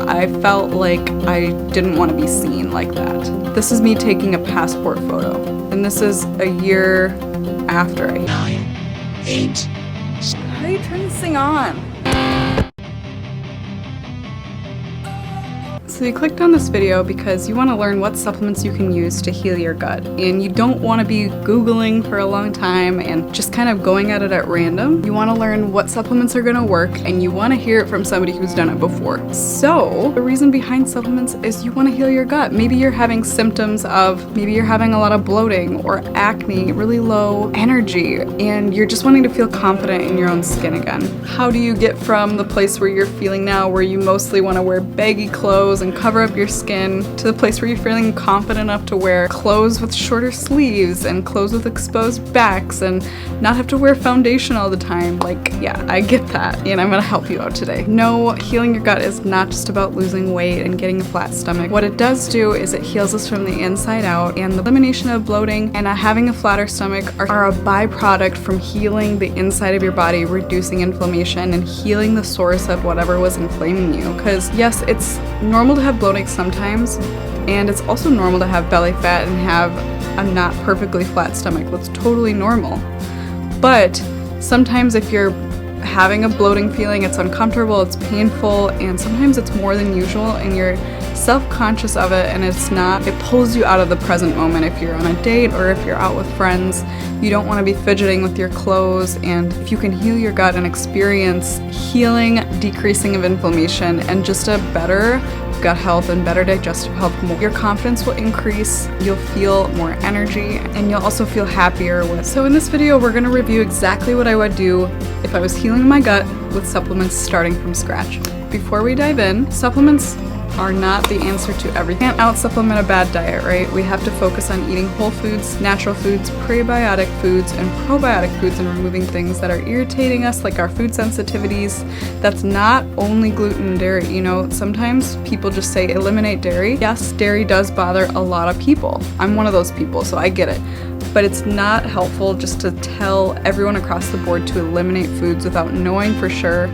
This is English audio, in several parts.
I felt like I didn't want to be seen like that. This is me taking a passport photo, and this is a year after I... 9, 8. How do you turn this thing on? So you clicked on this video because you want to learn what supplements you can use to heal your gut, and you don't want to be Googling for a long time and just kind of going at it at random. You want to learn what supplements are going to work, and you want to hear it from somebody who's done it before. So the reason behind supplements is you want to heal your gut. Maybe you're having symptoms of, maybe you're having a lot of bloating or acne, really low energy, and you're just wanting to feel confident in your own skin again. How do you get from the place where you're feeling now, where you mostly want to wear baggy clothes and cover up your skin, to the place where you're feeling confident enough to wear clothes with shorter sleeves and clothes with exposed backs and not have to wear foundation all the time? Like, yeah, I get that, and I'm gonna help you out today. No, healing your gut is not just about losing weight and getting a flat stomach. What it does do is it heals us from the inside out, and the elimination of bloating and having a flatter stomach are a byproduct from healing the inside of your body, reducing inflammation and healing the source of whatever was inflaming you. Because yes, it's normal to have bloating sometimes, and it's also normal to have belly fat and have a not perfectly flat stomach. That's totally normal. But sometimes if you're having a bloating feeling, it's uncomfortable, it's painful, and sometimes it's more than usual, and you're self-conscious of it, and it pulls you out of the present moment. If you're on a date or if you're out with friends, you don't want to be fidgeting with your clothes. And if you can heal your gut and experience healing, decreasing of inflammation, and just a better gut health and better digestive health, your confidence will increase, you'll feel more energy, and you'll also feel happier with. So in this video, we're going to review exactly what I would do if I was healing my gut with supplements starting from scratch. Before we dive in, supplements are not the answer to everything. Can't out-supplement a bad diet, right? We have to focus on eating whole foods, natural foods, prebiotic foods, and probiotic foods, and removing things that are irritating us, like our food sensitivities. That's not only gluten and dairy. You know, sometimes people just say eliminate dairy. Yes, dairy does bother a lot of people. I'm one of those people, so I get it. But it's not helpful just to tell everyone across the board to eliminate foods without knowing for sure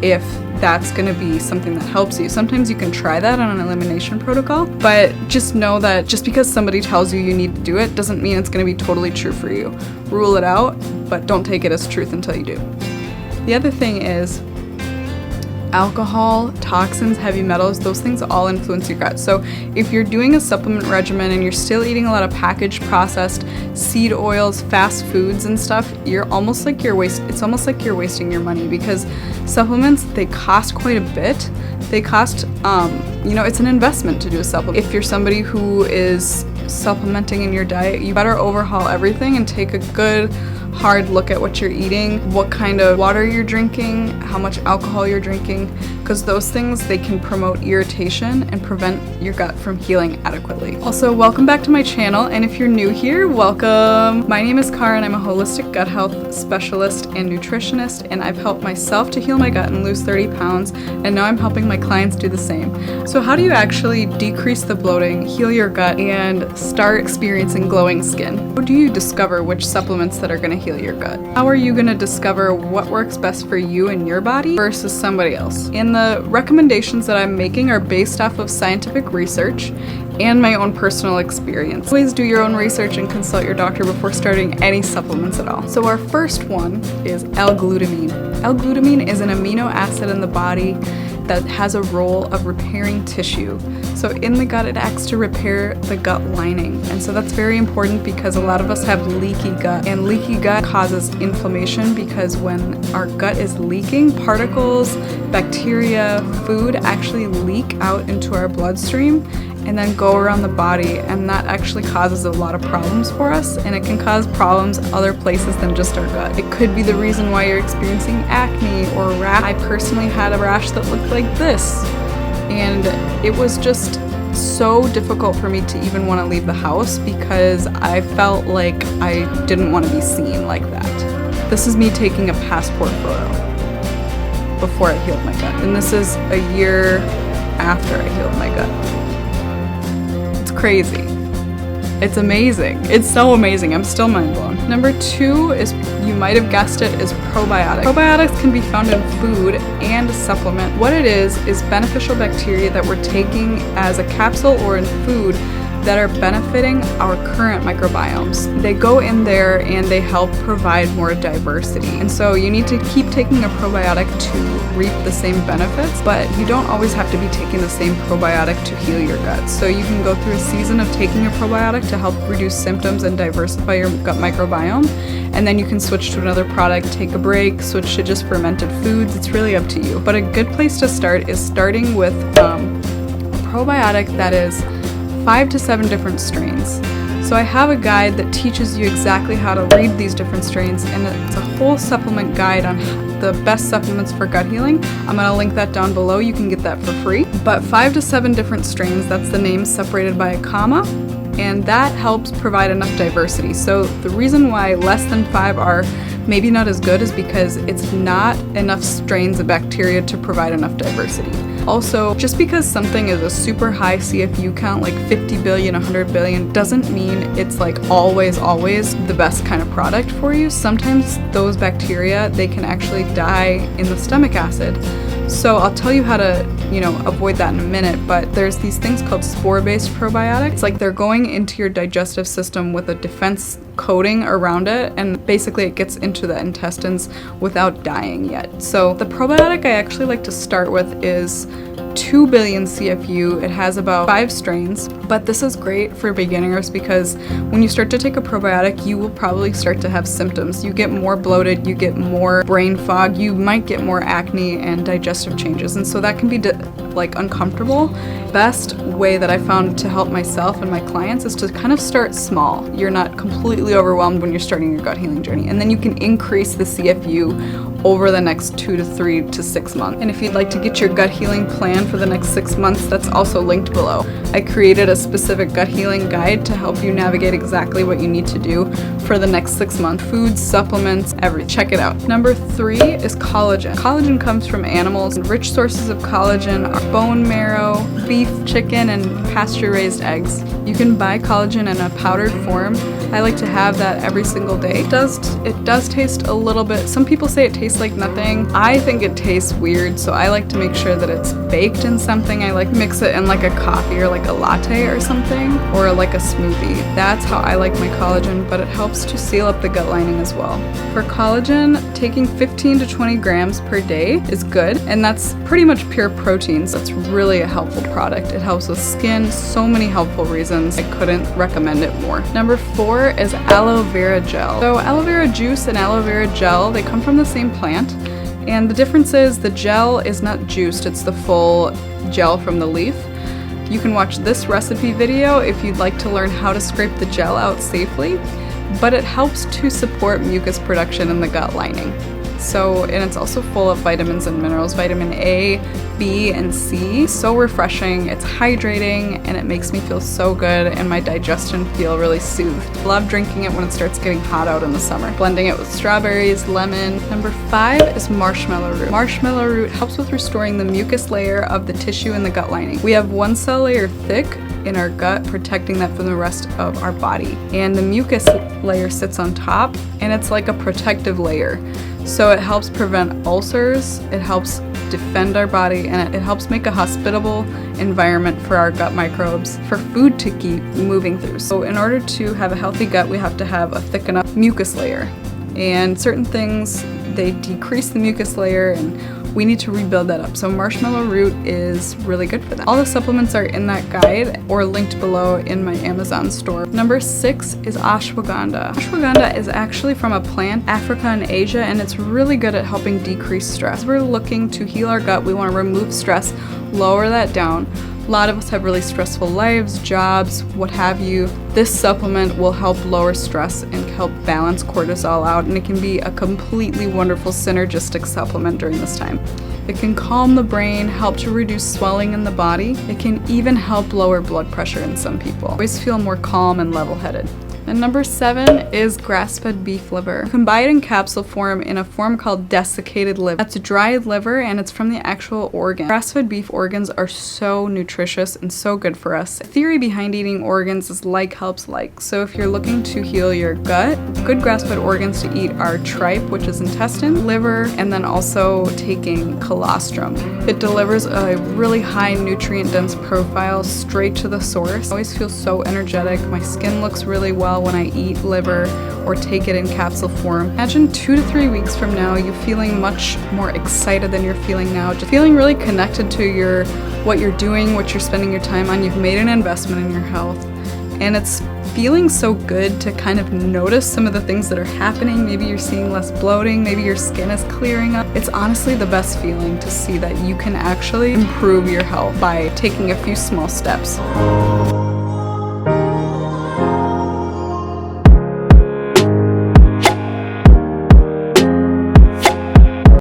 if that's going to be something that helps you. Sometimes you can try that on an elimination protocol, but just know that just because somebody tells you you need to do it doesn't mean it's going to be totally true for you. Rule it out, but don't take it as truth until you do. The other thing is alcohol, toxins, heavy metals, those things all influence your gut. So if you're doing a supplement regimen and you're still eating a lot of packaged, processed seed oils, fast foods and stuff, it's almost like you're wasting your money, because supplements, they cost quite a bit. They cost, it's an investment to do a supplement. If you're somebody who is supplementing in your diet, you better overhaul everything and take a good hard look at what you're eating, what kind of water you're drinking, how much alcohol you're drinking, because those things, they can promote irritation and prevent your gut from healing adequately. Also, welcome back to my channel, and if you're new here, welcome. My name is Cara, and I'm a holistic gut health specialist and nutritionist, and I've helped myself to heal my gut and lose 30 pounds, and now I'm helping my clients do the same. So how do you actually decrease the bloating, heal your gut, and start experiencing glowing skin? How do you discover which supplements that are going to heal your gut? How are you going to discover what works best for you and your body versus somebody else? And the recommendations that I'm making are based off of scientific research and my own personal experience. Always do your own research and consult your doctor before starting any supplements at all. So our first one is L-glutamine. L-glutamine is an amino acid in the body that has a role of repairing tissue. So in the gut, it acts to repair the gut lining. And so that's very important, because a lot of us have leaky gut, and leaky gut causes inflammation, because when our gut is leaking, particles, bacteria, food actually leak out into our bloodstream and then go around the body, and that actually causes a lot of problems for us, and it can cause problems other places than just our gut. It could be the reason why you're experiencing acne or a rash. I personally had a rash that looked like this, and it was just so difficult for me to even want to leave the house, because I felt like I didn't want to be seen like that. This is me taking a passport photo before I healed my gut, and this is a year after I healed my gut. Crazy. It's amazing. It's so amazing. I'm still mind blown. Number 2 is, you might have guessed it, is probiotics. Probiotics can be found in food and a supplement. What it is beneficial bacteria that we're taking as a capsule or in food that are benefiting our current microbiomes. They go in there and they help provide more diversity. And so you need to keep taking a probiotic to reap the same benefits, but you don't always have to be taking the same probiotic to heal your gut. So you can go through a season of taking a probiotic to help reduce symptoms and diversify your gut microbiome, and then you can switch to another product, take a break, switch to just fermented foods. It's really up to you. But a good place to start is starting with a probiotic that is 5 to 7 different strains. So I have a guide that teaches you exactly how to read these different strains, and it's a whole supplement guide on the best supplements for gut healing. I'm going to link that down below. You can get that for free. But 5 to 7 different strains, that's the name separated by a comma, and that helps provide enough diversity. So the reason why less than 5 are maybe not as good is because it's not enough strains of bacteria to provide enough diversity. Also, just because something is a super high CFU count, like 50 billion, 100 billion, doesn't mean it's like always the best kind of product for you. Sometimes those bacteria, they can actually die in the stomach acid. So I'll tell you how to, avoid that in a minute, but there's these things called spore-based probiotics. It's like they're going into your digestive system with a defense coating around it, and basically it gets into the intestines without dying yet. So the probiotic I actually like to start with is 2 billion CFU. It has about 5 strains, but this is great for beginners because when you start to take a probiotic, you will probably start to have symptoms. You get more bloated, you get more brain fog, you might get more acne and digestive changes, and so that can be uncomfortable. Best way that I found to help myself and my clients is to kind of start small. You're not completely overwhelmed when you're starting your gut healing journey, and then you can increase the CFU over the next 2 to 3 to 6 months. And if you'd like to get your gut healing plan for the next 6 months, that's also linked below. I created a specific gut healing guide to help you navigate exactly what you need to do for the next 6 months. Foods, supplements, everything. Check it out. Number 3 is collagen. Collagen comes from animals, and rich sources of collagen are bone marrow, beef, chicken, and pasture-raised eggs. You can buy collagen in a powdered form. I like to have that every single day. It does taste a little bit, some people say it tastes like nothing. I think it tastes weird, so I like to make sure that it's baked in something. I like to mix it in like a coffee or like a latte or something, or like a smoothie. That's how I like my collagen, but it helps to seal up the gut lining as well. For collagen, taking 15 to 20 grams per day is good, and that's pretty much pure protein, so it's really a helpful product. It helps with skin, so many helpful reasons. I couldn't recommend it more. Number 4 is aloe vera gel. So aloe vera juice and aloe vera gel, they come from the same plant, and the difference is the gel is not juiced, it's the full gel from the leaf. You can watch this recipe video if you'd like to learn how to scrape the gel out safely, but it helps to support mucus production in the gut lining. And it's also full of vitamins and minerals, vitamin A, B, and C. So refreshing, it's hydrating, and it makes me feel so good and my digestion feel really soothed. Love drinking it when it starts getting hot out in the summer. Blending it with strawberries, lemon. Number 5 is marshmallow root. Marshmallow root helps with restoring the mucus layer of the tissue in the gut lining. We have one cell layer thick in our gut, protecting that from the rest of our body. And the mucus layer sits on top, and it's like a protective layer. So it helps prevent ulcers, it helps defend our body, and it helps make a hospitable environment for our gut microbes for food to keep moving through. So in order to have a healthy gut, we have to have a thick enough mucus layer. And certain things, they decrease the mucus layer, and we need to rebuild that up. So marshmallow root is really good for that. All the supplements are in that guide or linked below in my Amazon store. Number 6 is ashwagandha. Ashwagandha is actually from a plant, Africa and Asia, and it's really good at helping decrease stress. We're looking to heal our gut. We want to remove stress, lower that down. A lot of us have really stressful lives, jobs, what have you. This supplement will help lower stress and help balance cortisol out, and it can be a completely wonderful synergistic supplement during this time. It can calm the brain, help to reduce swelling in the body. It can even help lower blood pressure in some people. I always feel more calm and level-headed. And number 7 is grass-fed beef liver. You can buy it in capsule form in a form called desiccated liver. That's dried liver and it's from the actual organ. Grass-fed beef organs are so nutritious and so good for us. The theory behind eating organs is like helps like. So if you're looking to heal your gut, good grass-fed organs to eat are tripe, which is intestine, liver, and then also taking colostrum. It delivers a really high nutrient-dense profile straight to the source. I always feel so energetic. My skin looks really well when I eat liver or take it in capsule form. Imagine 2 to 3 weeks from now, you feeling much more excited than you're feeling now. Just feeling really connected to what you're doing, what you're spending your time on. You've made an investment in your health. And it's feeling so good to kind of notice some of the things that are happening. Maybe you're seeing less bloating, maybe your skin is clearing up. It's honestly the best feeling to see that you can actually improve your health by taking a few small steps.